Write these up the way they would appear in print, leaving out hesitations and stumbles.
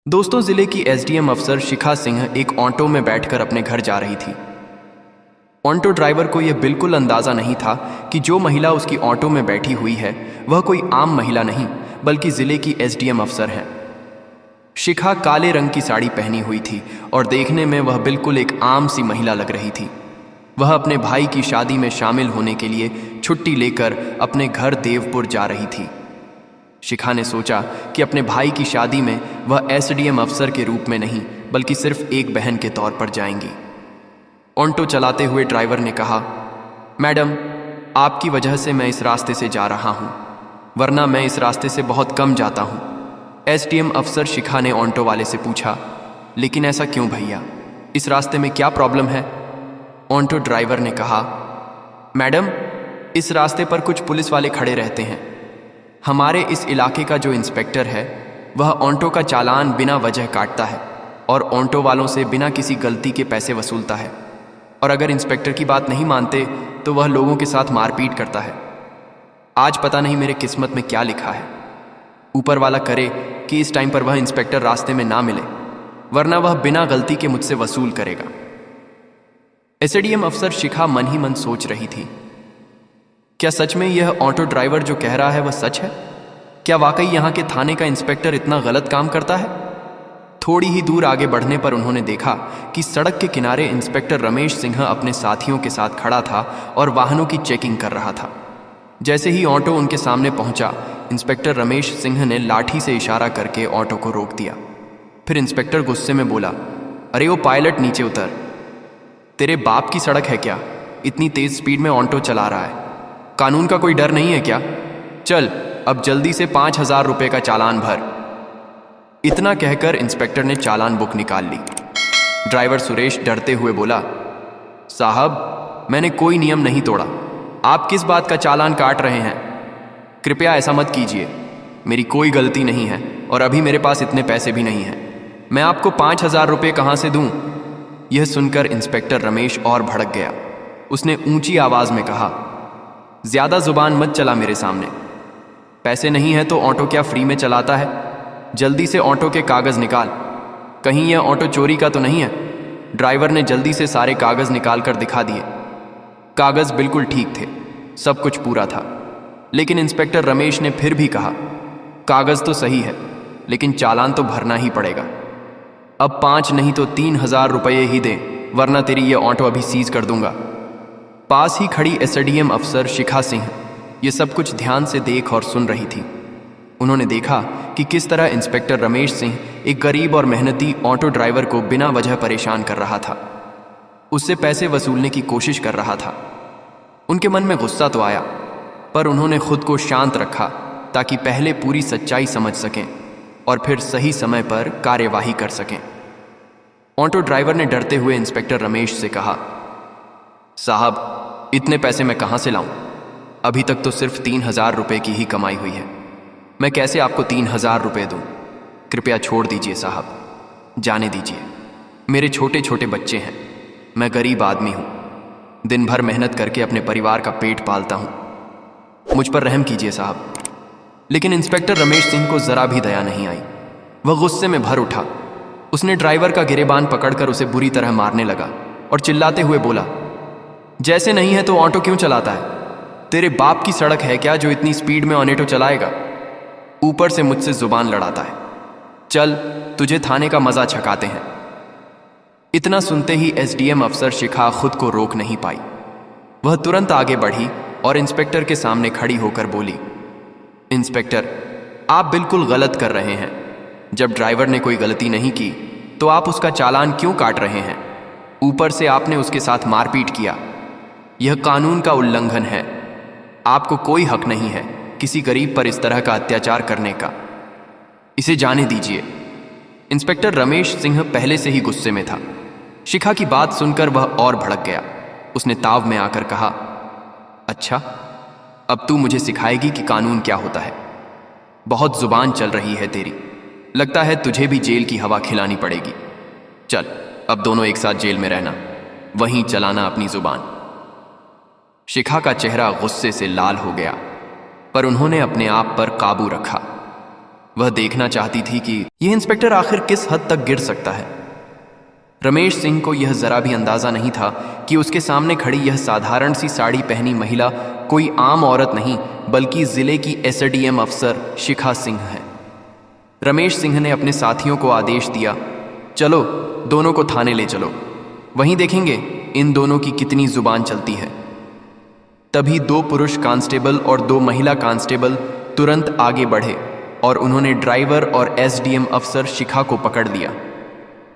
दोस्तों, जिले की एसडीएम अफसर शिखा सिंह एक ऑटो में बैठकर अपने घर जा रही थी। ऑटो ड्राइवर को यह बिल्कुल अंदाजा नहीं था कि जो महिला उसकी ऑटो में बैठी हुई है वह कोई आम महिला नहीं बल्कि जिले की एसडीएम अफसर है। शिखा काले रंग की साड़ी पहनी हुई थी और देखने में वह बिल्कुल एक आम सी महिला लग रही थी। वह अपने भाई की शादी में शामिल होने के लिए छुट्टी लेकर अपने घर देवपुर जा रही थी। शिखा ने सोचा कि अपने भाई की शादी में वह एसडीएम अफसर के रूप में नहीं बल्कि सिर्फ एक बहन के तौर पर जाएंगी। ऑटो चलाते हुए ड्राइवर ने कहा, मैडम, आपकी वजह से मैं इस रास्ते से जा रहा हूँ, वरना मैं इस रास्ते से बहुत कम जाता हूँ। एसडीएम अफसर शिखा ने ऑटो वाले से पूछा, लेकिन ऐसा क्यों भैया, इस रास्ते में क्या प्रॉब्लम है? ऑटो ड्राइवर ने कहा, मैडम, इस रास्ते पर कुछ पुलिस वाले खड़े रहते हैं। हमारे इस इलाके का जो इंस्पेक्टर है वह ऑटो का चालान बिना वजह काटता है और ऑटो वालों से बिना किसी गलती के पैसे वसूलता है, और अगर इंस्पेक्टर की बात नहीं मानते तो वह लोगों के साथ मारपीट करता है। आज पता नहीं मेरे किस्मत में क्या लिखा है। ऊपर वाला करे कि इस टाइम पर वह इंस्पेक्टर रास्ते में ना मिले, वरना वह बिना गलती के मुझसे वसूल करेगा। एसडीएम अफसर शिखा मन ही मन सोच रही थी, क्या सच में यह ऑटो ड्राइवर जो कह रहा है वह सच है? क्या वाकई यहाँ के थाने का इंस्पेक्टर इतना गलत काम करता है? थोड़ी ही दूर आगे बढ़ने पर उन्होंने देखा कि सड़क के किनारे इंस्पेक्टर रमेश सिंह अपने साथियों के साथ खड़ा था और वाहनों की चेकिंग कर रहा था। जैसे ही ऑटो उनके सामने पहुंचा, इंस्पेक्टर रमेश सिंह ने लाठी से इशारा करके ऑटो को रोक दिया। फिर इंस्पेक्टर गुस्से में बोला, अरे वो पायलट, नीचे उतर। तेरे बाप की सड़क है क्या? इतनी तेज स्पीड में ऑटो चला रहा है, कानून का कोई डर नहीं है क्या? चल अब जल्दी से 5,000 रुपये का चालान भर। इतना कहकर इंस्पेक्टर ने चालान बुक निकाल ली। ड्राइवर सुरेश डरते हुए बोला, साहब, मैंने कोई नियम नहीं तोड़ा, आप किस बात का चालान काट रहे हैं? कृपया ऐसा मत कीजिए, मेरी कोई गलती नहीं है और अभी मेरे पास इतने पैसे भी नहीं हैं। मैं आपको 5,000 रुपये कहाँ से दूं? यह सुनकर इंस्पेक्टर रमेश और भड़क गया। उसने ऊंची आवाज में कहा, ज्यादा जुबान मत चला मेरे सामने। पैसे नहीं है तो ऑटो क्या फ्री में चलाता है? जल्दी से ऑटो के कागज निकाल, कहीं यह ऑटो चोरी का तो नहीं है? ड्राइवर ने जल्दी से सारे कागज निकाल कर दिखा दिए। कागज बिल्कुल ठीक थे, सब कुछ पूरा था। लेकिन इंस्पेक्टर रमेश ने फिर भी कहा, कागज तो सही है लेकिन चालान तो भरना ही पड़ेगा। अब 5 नहीं तो 3,000 रुपये ही दे, वरना तेरी ये ऑटो अभी सीज कर दूंगा। पास ही खड़ी एसडीएम अफसर शिखा सिंह ये सब कुछ ध्यान से देख और सुन रही थी। उन्होंने देखा कि किस तरह इंस्पेक्टर रमेश सिंह एक गरीब और मेहनती ऑटो ड्राइवर को बिना वजह परेशान कर रहा था, उससे पैसे वसूलने की कोशिश कर रहा था। उनके मन में गुस्सा तो आया, पर उन्होंने खुद को शांत रखा ताकि पहले पूरी सच्चाई समझ सकें और फिर सही समय पर कार्यवाही कर सकें। ऑटो ड्राइवर ने डरते हुए इंस्पेक्टर रमेश से कहा, साहब, इतने पैसे मैं कहाँ से लाऊं? अभी तक तो सिर्फ 3,000 रुपये की ही कमाई हुई है, मैं कैसे आपको 3,000 रुपये दूं? कृपया छोड़ दीजिए साहब, जाने दीजिए। मेरे छोटे छोटे बच्चे हैं, मैं गरीब आदमी हूं, दिन भर मेहनत करके अपने परिवार का पेट पालता हूं, मुझ पर रहम कीजिए साहब। लेकिन इंस्पेक्टर रमेश सिंह को जरा भी दया नहीं आई। वह गुस्से में भर उठा। उसने ड्राइवर का गिरेबान पकड़कर उसे बुरी तरह मारने लगा और चिल्लाते हुए बोला, जैसे नहीं है तो ऑटो क्यों चलाता है? तेरे बाप की सड़क है क्या जो इतनी स्पीड में ऑटो चलाएगा? ऊपर से मुझसे जुबान लड़ाता है। चल, तुझे थाने का मजा छकाते हैं। इतना सुनते ही एसडीएम अफसर शिखा खुद को रोक नहीं पाई। वह तुरंत आगे बढ़ी और इंस्पेक्टर के सामने खड़ी होकर बोली, इंस्पेक्टर, आप बिल्कुल गलत कर रहे हैं। जब ड्राइवर ने कोई गलती नहीं की तो आप उसका चालान क्यों काट रहे हैं? ऊपर से आपने उसके साथ मारपीट किया, यह कानून का उल्लंघन है। आपको कोई हक नहीं है किसी गरीब पर इस तरह का अत्याचार करने का, इसे जाने दीजिए। इंस्पेक्टर रमेश सिंह पहले से ही गुस्से में था। शिखा की बात सुनकर वह और भड़क गया। उसने ताव में आकर कहा, अच्छा, अब तू मुझे सिखाएगी कि कानून क्या होता है? बहुत जुबान चल रही है तेरी, लगता है तुझे भी जेल की हवा खिलानी पड़ेगी। चल, अब दोनों एक साथ जेल में रहना, वहीं चलाना अपनी जुबान। शिखा का चेहरा गुस्से से लाल हो गया, पर उन्होंने अपने आप पर काबू रखा। वह देखना चाहती थी कि यह इंस्पेक्टर आखिर किस हद तक गिर सकता है। रमेश सिंह को यह जरा भी अंदाजा नहीं था कि उसके सामने खड़ी यह साधारण सी साड़ी पहनी महिला कोई आम औरत नहीं बल्कि जिले की एसडीएम अफसर शिखा सिंह है। रमेश सिंह ने अपने साथियों को आदेश दिया, चलो दोनों को थाने ले चलो, वहीं देखेंगे इन दोनों की कितनी जुबान चलती है। तभी 2 पुरुष कांस्टेबल और 2 महिला कांस्टेबल तुरंत आगे बढ़े और उन्होंने ड्राइवर और एसडीएम अफसर शिखा को पकड़ लिया।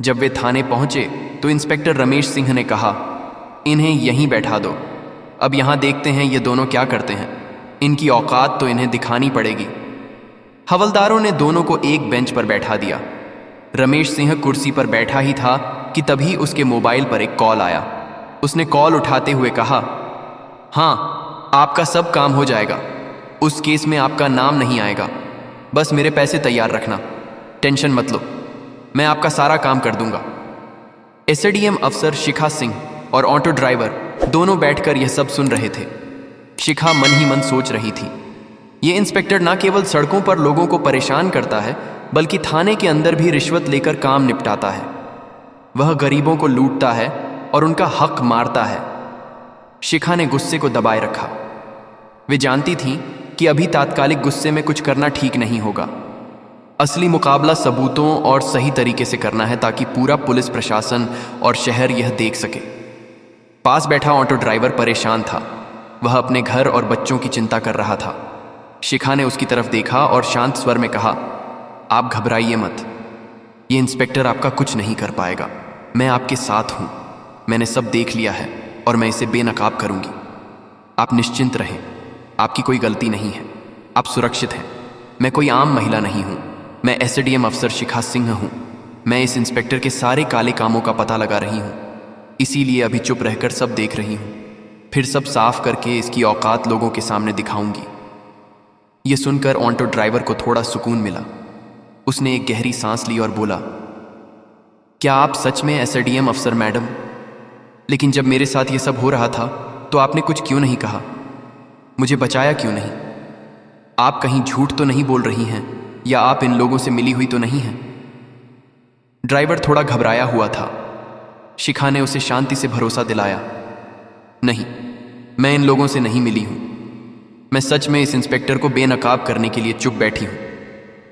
जब वे थाने पहुंचे तो इंस्पेक्टर रमेश सिंह ने कहा, इन्हें यहीं बैठा दो, अब यहां देखते हैं ये दोनों क्या करते हैं, इनकी औकात तो इन्हें दिखानी पड़ेगी। हवलदारों ने दोनों को एक बेंच पर बैठा दिया। रमेश सिंह कुर्सी पर बैठा ही था कि तभी उसके मोबाइल पर एक कॉल आया। उसने कॉल उठाते हुए कहा, हाँ आपका सब काम हो जाएगा, उस केस में आपका नाम नहीं आएगा, बस मेरे पैसे तैयार रखना, टेंशन मत लो, मैं आपका सारा काम कर दूंगा। एसडीएम अफसर शिखा सिंह और ऑटो ड्राइवर दोनों बैठकर यह सब सुन रहे थे। शिखा मन ही मन सोच रही थी, ये इंस्पेक्टर ना केवल सड़कों पर लोगों को परेशान करता है बल्कि थाने के अंदर भी रिश्वत लेकर काम निपटाता है। वह गरीबों को लूटता है और उनका हक मारता है। शिखा ने गुस्से को दबाए रखा। वे जानती थीं कि अभी तात्कालिक गुस्से में कुछ करना ठीक नहीं होगा। असली मुकाबला सबूतों और सही तरीके से करना है ताकि पूरा पुलिस प्रशासन और शहर यह देख सके। पास बैठा ऑटो ड्राइवर परेशान था। वह अपने घर और बच्चों की चिंता कर रहा था। शिखा ने उसकी तरफ देखा और शांत स्वर में कहा, आप घबराइए मत, ये इंस्पेक्टर आपका कुछ नहीं कर पाएगा, मैं आपके साथ हूं, मैंने सब देख लिया है और मैं इसे बेनकाब करूंगी। आप निश्चिंत रहें, आपकी कोई गलती नहीं है, आप सुरक्षित हैं। मैं कोई आम महिला नहीं हूं, मैं एसडीएम अफसर शिखा सिंह हूं। मैं इस इंस्पेक्टर के सारे काले कामों का पता लगा रही हूं, इसीलिए अभी चुप रहकर सब देख रही हूं, फिर सब साफ करके इसकी औकात लोगों के सामने दिखाऊंगी। यह सुनकर ऑटो ड्राइवर को थोड़ा सुकून मिला। उसने एक गहरी सांस ली और बोला, क्या आप सच में एसडीएम अफसर मैडम? लेकिन जब मेरे साथ ये सब हो रहा था तो आपने कुछ क्यों नहीं कहा, मुझे बचाया क्यों नहीं? आप कहीं झूठ तो नहीं बोल रही हैं या आप इन लोगों से मिली हुई तो नहीं हैं? ड्राइवर थोड़ा घबराया हुआ था। शिखा ने उसे शांति से भरोसा दिलाया, नहीं, मैं इन लोगों से नहीं मिली हूं, मैं सच में इस इंस्पेक्टर को बेनकाब करने के लिए चुप बैठी हूं।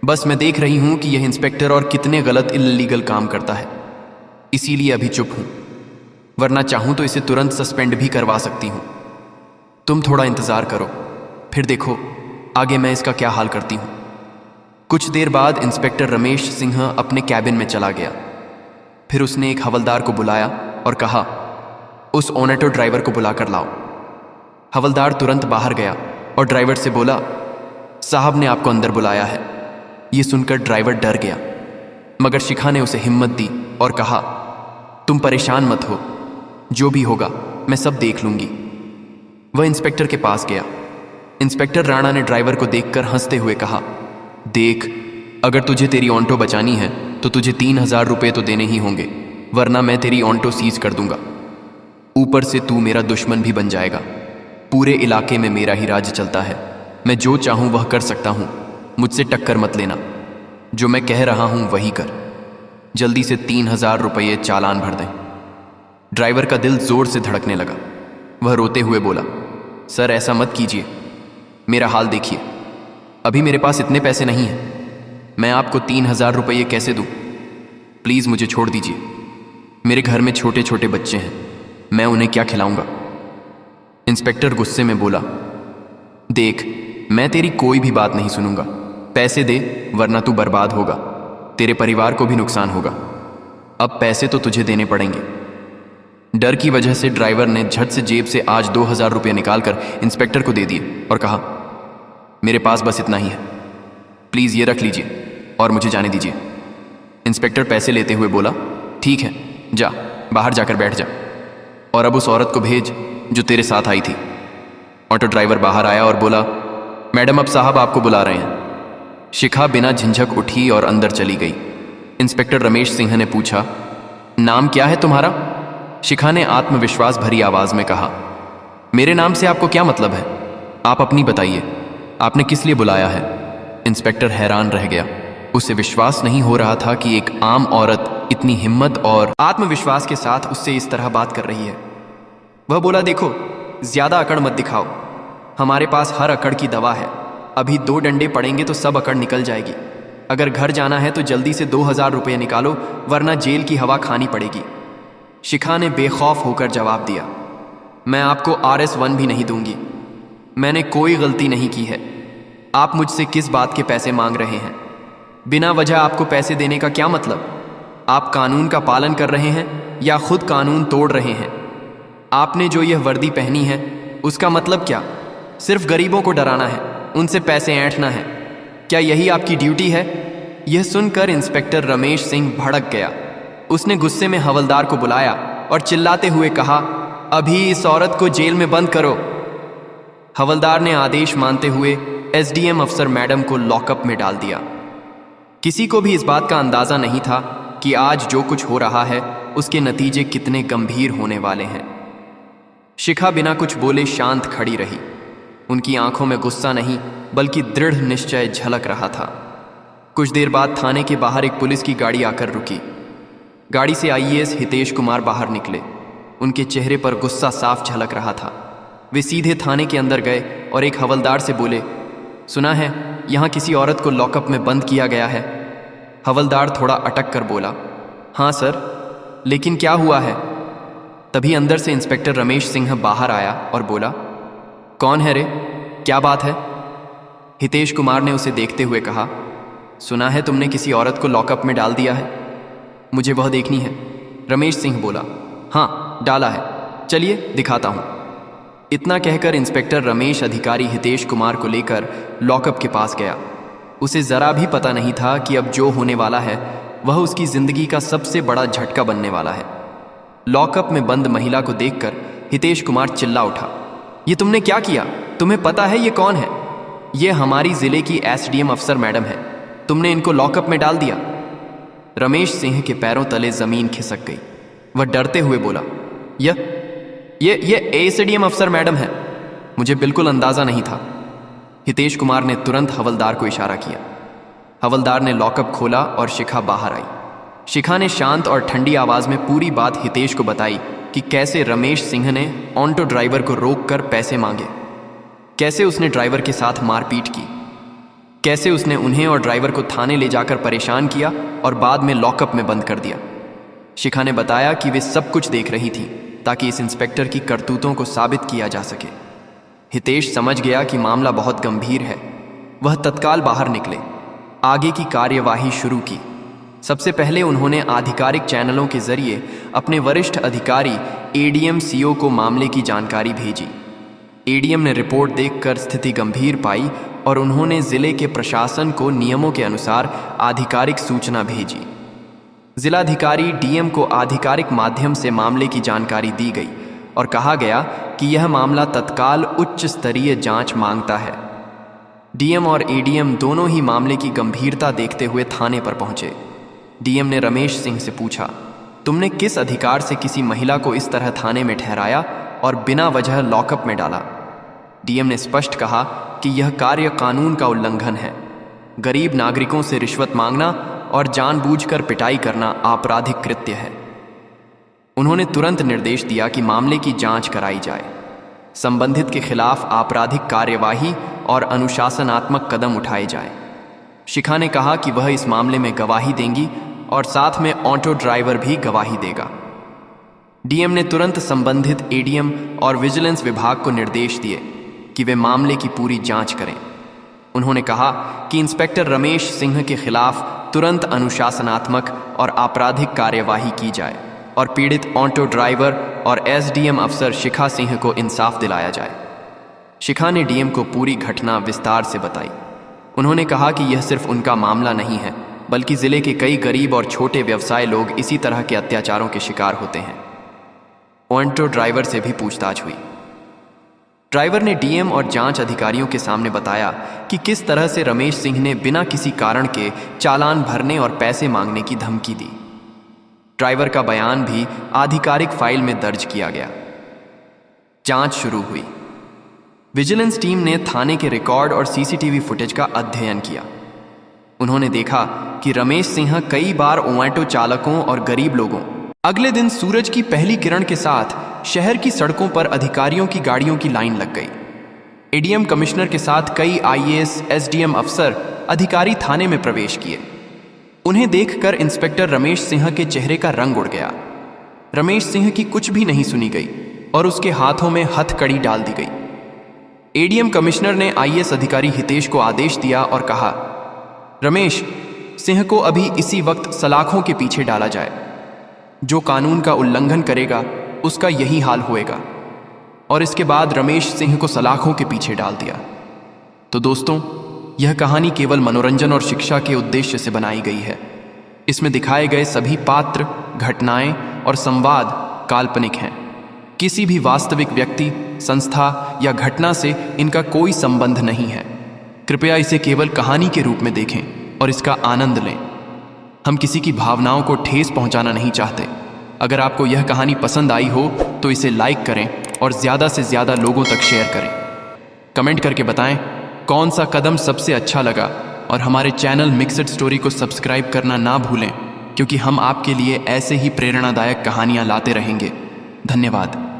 बस मैं देख रही हूं कि यह इंस्पेक्टर और कितने गलत इल्लीगल काम करता है, इसीलिए अभी चुप हूं, वरना चाहूं तो इसे तुरंत सस्पेंड भी करवा सकती हूं। तुम थोड़ा इंतजार करो, फिर देखो आगे मैं इसका क्या हाल करती हूं। कुछ देर बाद इंस्पेक्टर रमेश सिंह अपने कैबिन में चला गया। फिर उसने एक हवलदार को बुलाया और कहा, उस ऑटो ड्राइवर को बुलाकर लाओ। हवलदार तुरंत बाहर गया और ड्राइवर से बोला, साहब ने आपको अंदर बुलाया है। यह सुनकर ड्राइवर डर गया, मगर शिखा ने उसे हिम्मत दी और कहा, तुम परेशान मत हो, जो भी होगा मैं सब देख लूंगी। वह इंस्पेक्टर के पास गया। इंस्पेक्टर राणा ने ड्राइवर को देखकर हंसते हुए कहा, देख, अगर तुझे तेरी ऑटो बचानी है तो तुझे 3000 रुपये तो देने ही होंगे, वरना मैं तेरी ऑटो सीज कर दूंगा। ऊपर से तू मेरा दुश्मन भी बन जाएगा। पूरे इलाके में मेरा ही राज चलता है, मैं जो चाहूं वह कर सकता हूं, मुझसे टक्कर मत लेना। जो मैं कह रहा हूं वही कर। जल्दी से 3000 रुपये चालान भर दें। ड्राइवर का दिल जोर से धड़कने लगा। वह रोते हुए बोला, सर ऐसा मत कीजिए, मेरा हाल देखिए, अभी मेरे पास इतने पैसे नहीं हैं, मैं आपको 3000 रुपये कैसे दूं? प्लीज़ मुझे छोड़ दीजिए, मेरे घर में छोटे छोटे बच्चे हैं, मैं उन्हें क्या खिलाऊंगा? इंस्पेक्टर गुस्से में बोला, देख, मैं तेरी कोई भी बात नहीं सुनूंगा, पैसे दे वरना तू बर्बाद होगा, तेरे परिवार को भी नुकसान होगा। अब पैसे तो तुझे देने पड़ेंगे। डर की वजह से ड्राइवर ने झट से जेब से आज 2000 रुपये निकालकर इंस्पेक्टर को दे दिए और कहा, मेरे पास बस इतना ही है, प्लीज़ ये रख लीजिए और मुझे जाने दीजिए। इंस्पेक्टर पैसे लेते हुए बोला, ठीक है, जा बाहर जाकर बैठ जा, और अब उस औरत को भेज जो तेरे साथ आई थी। ऑटो ड्राइवर बाहर आया और बोला, मैडम अब साहब आपको बुला रहे हैं। शिखा बिना झिझक उठी और अंदर चली गई। इंस्पेक्टर रमेश सिंह ने पूछा, नाम क्या है तुम्हारा? शिखा ने आत्मविश्वास भरी आवाज में कहा, मेरे नाम से आपको क्या मतलब है? आप अपनी बताइए, आपने किस लिए बुलाया है? इंस्पेक्टर हैरान रह गया। उसे विश्वास नहीं हो रहा था कि एक आम औरत इतनी हिम्मत और आत्मविश्वास के साथ उससे इस तरह बात कर रही है। वह बोला, देखो, ज्यादा अकड़ मत दिखाओ, हमारे पास हर अकड़ की दवा है। अभी 2 डंडे पड़ेंगे तो सब अकड़ निकल जाएगी। अगर घर जाना है तो जल्दी से 2000 रुपये निकालो, वरना जेल की हवा खानी पड़ेगी। शिखा ने बेखौफ होकर जवाब दिया, मैं आपको RS1 भी नहीं दूंगी। मैंने कोई गलती नहीं की है। आप मुझसे किस बात के पैसे मांग रहे हैं? बिना वजह आपको पैसे देने का क्या मतलब? आप कानून का पालन कर रहे हैं या खुद कानून तोड़ रहे हैं? आपने जो यह वर्दी पहनी है उसका मतलब क्या? सिर्फ गरीबों को डराना है, उनसे पैसे ऐंठना है। क्या यही आपकी ड्यूटी है? यह सुनकर इंस्पेक्टर रमेश सिंह भड़क गया। उसने गुस्से में हवलदार को बुलाया और चिल्लाते हुए कहा, अभी इस औरत को जेल में बंद करो। हवलदार ने आदेश मानते हुए SDM अफसर मैडम को लॉकअप में डाल दिया। किसी को भी इस बात का अंदाजा नहीं था कि आज जो कुछ हो रहा है उसके नतीजे कितने गंभीर होने वाले हैं। शिखा बिना कुछ बोले शांत खड़ी रही। उनकी आंखों में गुस्सा नहीं बल्कि दृढ़ निश्चय झलक रहा था। कुछ देर बाद थाने के बाहर एक पुलिस की गाड़ी आकर रुकी। गाड़ी से IAS हितेश कुमार बाहर निकले। उनके चेहरे पर गुस्सा साफ झलक रहा था। वे सीधे थाने के अंदर गए और एक हवलदार से बोले, सुना है यहाँ किसी औरत को लॉकअप में बंद किया गया है। हवलदार थोड़ा अटक कर बोला, हाँ सर, लेकिन क्या हुआ है? तभी अंदर से इंस्पेक्टर रमेश सिंह बाहर आया और बोला, कौन है रे, क्या बात है? हितेश कुमार ने उसे देखते हुए कहा, सुना है तुमने किसी औरत को लॉकअप में डाल दिया है, मुझे वह देखनी है। रमेश सिंह बोला, हाँ डाला है, चलिए दिखाता हूँ। इतना कहकर इंस्पेक्टर रमेश अधिकारी हितेश कुमार को लेकर लॉकअप के पास गया। उसे ज़रा भी पता नहीं था कि अब जो होने वाला है वह उसकी ज़िंदगी का सबसे बड़ा झटका बनने वाला है। लॉकअप में बंद महिला को देखकर हितेश कुमार चिल्ला उठा, ये तुमने क्या किया? तुम्हें पता है ये कौन है? ये हमारी ज़िले की SDM अफसर मैडम है। तुमने इनको लॉकअप में डाल दिया। रमेश सिंह के पैरों तले ज़मीन खिसक गई। वह डरते हुए बोला, ये SDM अफसर मैडम है, मुझे बिल्कुल अंदाज़ा नहीं था। हितेश कुमार ने तुरंत हवलदार को इशारा किया। हवलदार ने लॉकअप खोला और शिखा बाहर आई। शिखा ने शांत और ठंडी आवाज़ में पूरी बात हितेश को बताई कि कैसे रमेश सिंह ने ऑटो ड्राइवर को रोककर पैसे मांगे, कैसे उसने ड्राइवर के साथ मारपीट की, कैसे उसने उन्हें और ड्राइवर को थाने ले जाकर परेशान किया और बाद में लॉकअप में बंद कर दिया। शिखा ने बताया कि वे सब कुछ देख रही थी ताकि इस इंस्पेक्टर की करतूतों को साबित किया जा सके। हितेश समझ गया कि मामला बहुत गंभीर है। वह तत्काल बाहर निकले, आगे की कार्यवाही शुरू की। सबसे पहले उन्होंने आधिकारिक चैनलों के जरिए अपने वरिष्ठ अधिकारी ADM CO को मामले की जानकारी भेजी। ADM ने रिपोर्ट देखकर स्थिति गंभीर पाई और उन्होंने जिले के प्रशासन को नियमों के अनुसार आधिकारिक सूचना भेजी। जिलाधिकारी DM को आधिकारिक माध्यम से मामले की जानकारी दी गई और कहा गया कि यह मामला तत्काल उच्च स्तरीय जांच मांगता है। DM और ADM दोनों ही मामले की गंभीरता देखते हुए थाने पर पहुंचे। DM ने रमेश सिंह से पूछा, तुमने किस अधिकार से किसी महिला को इस तरह थाने में ठहराया और बिना वजह लॉकअप में डाला? DM ने स्पष्ट कहा कि यह कार्य कानून का उल्लंघन है। गरीब नागरिकों से रिश्वत मांगना और जानबूझकर पिटाई करना आपराधिक कृत्य है। उन्होंने तुरंत निर्देश दिया कि मामले की जांच कराई जाए, संबंधित के खिलाफ आपराधिक कार्यवाही और अनुशासनात्मक कदम उठाए जाए। शिखा ने कहा कि वह इस मामले में गवाही देंगी और साथ में ऑटो ड्राइवर भी गवाही देगा। DM ने तुरंत संबंधित ADM और विजिलेंस विभाग को निर्देश दिए कि वे मामले की पूरी जांच करें। उन्होंने कहा कि इंस्पेक्टर रमेश सिंह के खिलाफ तुरंत अनुशासनात्मक और आपराधिक कार्यवाही की जाए और पीड़ित ऑटो ड्राइवर और SDM अफसर शिखा सिंह को इंसाफ दिलाया जाए। शिखा ने DM को पूरी घटना विस्तार से बताई। उन्होंने कहा कि यह सिर्फ उनका मामला नहीं है, बल्कि जिले के कई गरीब और छोटे व्यवसाय लोग इसी तरह के अत्याचारों के शिकार होते हैं। ऑटो ड्राइवर से भी पूछताछ हुई। ड्राइवर ने DM और जांच अधिकारियों के सामने बताया कि किस तरह से रमेश सिंह ने बिना किसी कारण के चालान भरने और पैसे मांगने की धमकी दी। ड्राइवर का बयान भी आधिकारिक फाइल में दर्ज किया गया। जांच शुरू हुई। विजिलेंस टीम ने थाने के रिकॉर्ड और सीसीटीवी फुटेज का अध्ययन किया। उन्होंने देखा कि रमेश सिंह कई बार ऑटो चालकों और गरीब लोगों। अगले दिन सूरज की पहली किरण के साथ शहर की सड़कों पर अधिकारियों की गाड़ियों की लाइन लग गई। एडीएम कमिश्नर के साथ कई आईएएस, एसडीएम अफसर, अधिकारी थाने में प्रवेश किए। उन्हें देखकर इंस्पेक्टर रमेश सिंह के चेहरे का रंग उड़ गया। रमेश सिंह की कुछ भी नहीं सुनी गई और उसके हाथों में हथकड़ी डाल दी गई। एडीएम कमिश्नर ने आईएएस अधिकारी हितेश को आदेश दिया और कहा, रमेश सिंह को अभी इसी वक्त सलाखों के पीछे डाला जाए। जो कानून का उल्लंघन करेगा उसका यही हाल होएगा। और इसके बाद रमेश सिंह को सलाखों के पीछे डाल दिया। तो दोस्तों, यह कहानी केवल मनोरंजन और शिक्षा के उद्देश्य से बनाई गई है। इसमें दिखाए गए सभी पात्र, घटनाएं और संवाद काल्पनिक हैं। किसी भी वास्तविक व्यक्ति, संस्था या घटना से इनका कोई संबंध नहीं है। कृपया इसे केवल कहानी के रूप में देखें और इसका आनंद लें। हम किसी की भावनाओं को ठेस पहुंचाना नहीं चाहते। अगर आपको यह कहानी पसंद आई हो तो इसे लाइक करें और ज़्यादा से ज़्यादा लोगों तक शेयर करें। कमेंट करके बताएं कौन सा कदम सबसे अच्छा लगा और हमारे चैनल मिक्स्ड स्टोरी को सब्सक्राइब करना ना भूलें, क्योंकि हम आपके लिए ऐसे ही प्रेरणादायक कहानियाँ लाते रहेंगे। धन्यवाद।